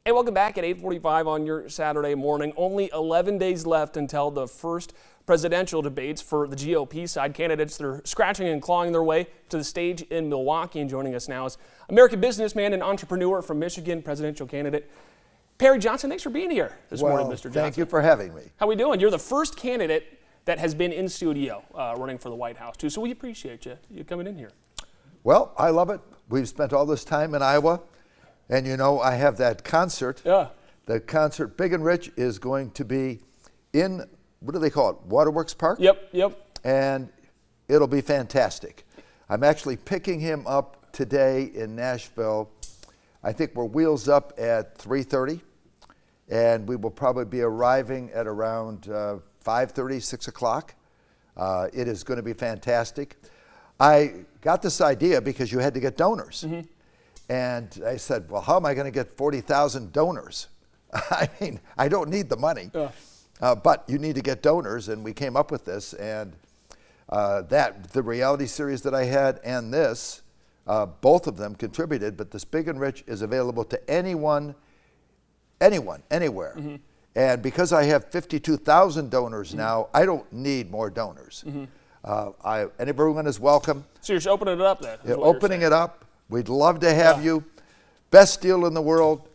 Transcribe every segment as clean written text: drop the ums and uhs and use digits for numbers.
Hey, welcome back at 8:45 on your Saturday morning. Only 11 days left until the first presidential debates for the GOP side. Candidates that are scratching and clawing their way to the stage in Milwaukee. And joining us now is American businessman and entrepreneur from Michigan, presidential candidate Perry Johnson. Thanks for being here this morning, Mr. Johnson. Thank you for having me. How we doing? You're the first candidate that has been in studio running for the White House, too. So we appreciate you coming in here. Well, I love it. We've spent all this time in Iowa. And you know, I have that concert. Yeah. The concert, Big and Rich, is going to be in, what do they call it, Waterworks Park? Yep. And it'll be fantastic. I'm actually picking him up today in Nashville. I think we're wheels up at 3:30, and we will probably be arriving at around 5:30, 6 o'clock. It is going to be fantastic. I got this idea because you had to get donors. Mm-hmm. And I said, well, how am I going to get 40,000 donors? I mean, I don't need the money, but you need to get donors. And we came up with this. And the reality series that I had and this, both of them contributed. But this Big and Rich is available to anyone, anywhere. Mm-hmm. And because I have 52,000 donors mm-hmm. now, I don't need more donors. Mm-hmm. And everyone is welcome. So you're just opening it up then? Yeah, opening it up. We'd love to have you. Best deal in the world.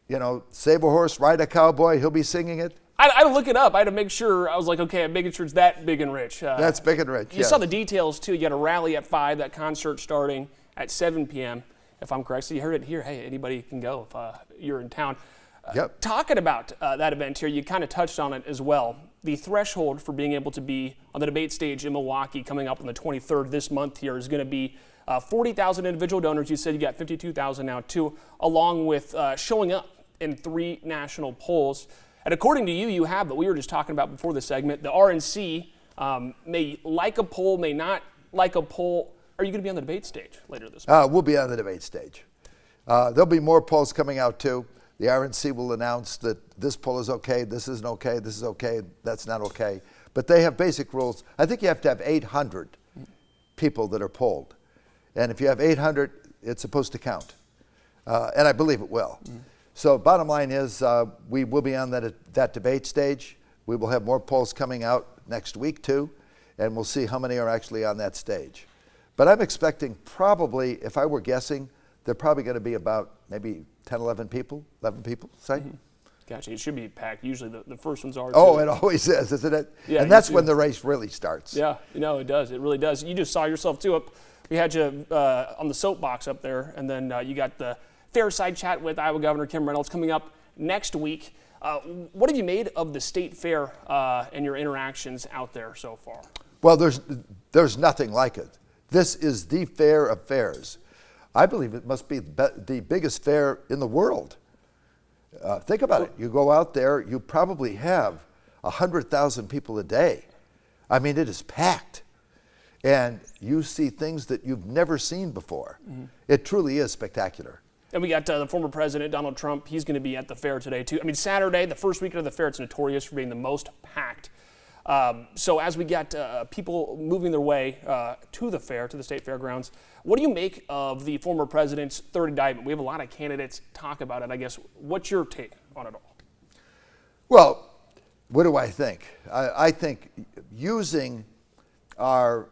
You know, save a horse, ride a cowboy. He'll be singing it. I had to look it up. I had to make sure. I was like, okay, I'm making sure it's that Big and Rich. That's Big and Rich, You saw the details, too. You got a rally at 5, that concert starting at 7 p.m., if I'm correct. So you heard it here. Hey, anybody can go if you're in town. Yep. Talking about that event here, you kind of touched on it as well. The threshold for being able to be on the debate stage in Milwaukee coming up on the 23rd this month here is going to be 40,000 individual donors. You said you got 52,000 now, too, along with showing up in 3 national polls. And according to you, you have, but we were just talking about before the segment, the RNC may like a poll, may not like a poll. Are you going to be on the debate stage later this month? We'll be on the debate stage. There'll be more polls coming out, too. The RNC will announce that this poll is okay, this isn't okay, this is okay, that's not okay. But they have basic rules. I think you have to have 800 people that are polled. And if you have 800, it's supposed to count. And I believe it will. Mm-hmm. So bottom line is we will be on that debate stage. We will have more polls coming out next week, too. And we'll see how many are actually on that stage. But I'm expecting probably, if I were guessing, they're probably going to be about maybe 10, 11 people, say. Mm-hmm. Gotcha. It should be packed. Usually the first ones are. Oh, it always is, isn't it? Yeah, and that's when the race really starts. Yeah, it does. It really does. You just saw yourself, too, up. We had you on the soapbox up there, and then you got the Fair Side Chat with Iowa Governor Kim Reynolds coming up next week. What have you made of the state fair and your interactions out there so far? Well, there's nothing like it. This is the fair of fairs. I believe it must be the biggest fair in the world. Think about it. You go out there, you probably have 100,000 people a day. I mean, it is packed. And you see things that you've never seen before. Mm-hmm. It truly is spectacular. And we got the former president, Donald Trump. He's going to be at the fair today, too. I mean, Saturday, the first weekend of the fair, it's notorious for being the most packed. So as we got people moving their way to the fair, to the state fairgrounds, what do you make of the former president's third indictment? We have a lot of candidates talk about it, I guess. What's your take on it all? Well, what do I think? I think using our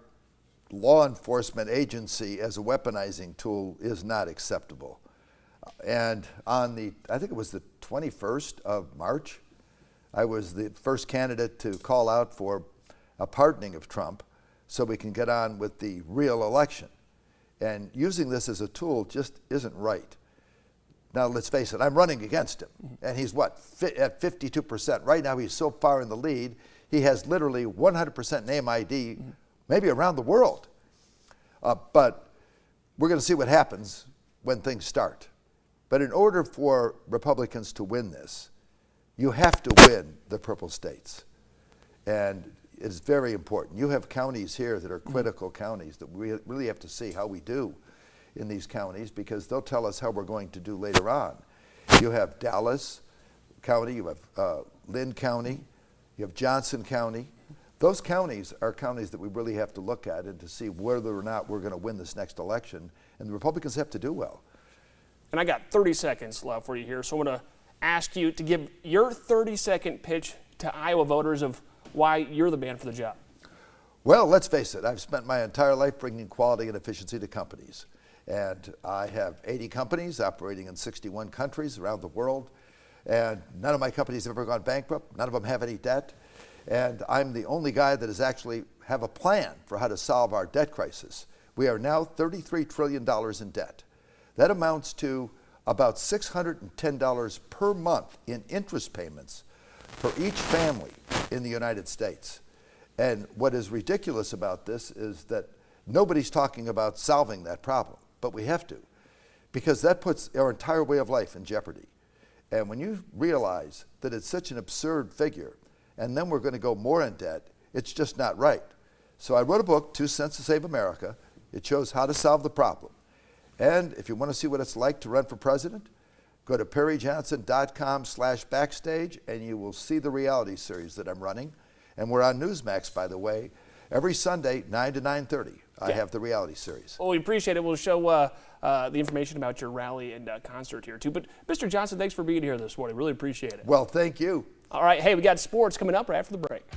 law enforcement agency as a weaponizing tool is not acceptable. And on I think it was the 21st of March, I was the first candidate to call out for a pardoning of Trump so we can get on with the real election. And using this as a tool just isn't right. Now, let's face it, I'm running against him. And he's at 52%. Right now, he's so far in the lead, he has literally 100% name ID, maybe around the world. But we're going to see what happens when things start. But in order for Republicans to win this, you have to win the purple states. And it's very important. You have counties here that are critical counties that we really have to see how we do in these counties because they'll tell us how we're going to do later on. You have Dallas County, you have Lynn County, you have Johnson County. Those counties are counties that we really have to look at and to see whether or not we're going to win this next election. And the Republicans have to do well. And I got 30 seconds left for you here, so I'm going to ask you to give your 30-second pitch to Iowa voters of why you're the man for the job. Well, let's face it, I've spent my entire life bringing quality and efficiency to companies. And I have 80 companies operating in 61 countries around the world. And none of my companies have ever gone bankrupt. None of them have any debt. And I'm the only guy that has actually have a plan for how to solve our debt crisis. We are now $33 trillion in debt. That amounts to about $610 per month in interest payments for each family in the United States. And what is ridiculous about this is that nobody's talking about solving that problem, but we have to, because that puts our entire way of life in jeopardy. And when you realize that it's such an absurd figure, and then we're going to go more in debt, it's just not right. So I wrote a book, 2 Cents to Save America. It shows how to solve the problem. And if you want to see what it's like to run for president, go to perryjohnson.com/backstage, and you will see the reality series that I'm running. And we're on Newsmax, by the way, every Sunday, 9 to 9:30. I have the reality series. Well, we appreciate it. We'll show the information about your rally and concert here, too. But, Mr. Johnson, thanks for being here this morning. Really appreciate it. Well, thank you. All right. Hey, we got sports coming up right after the break.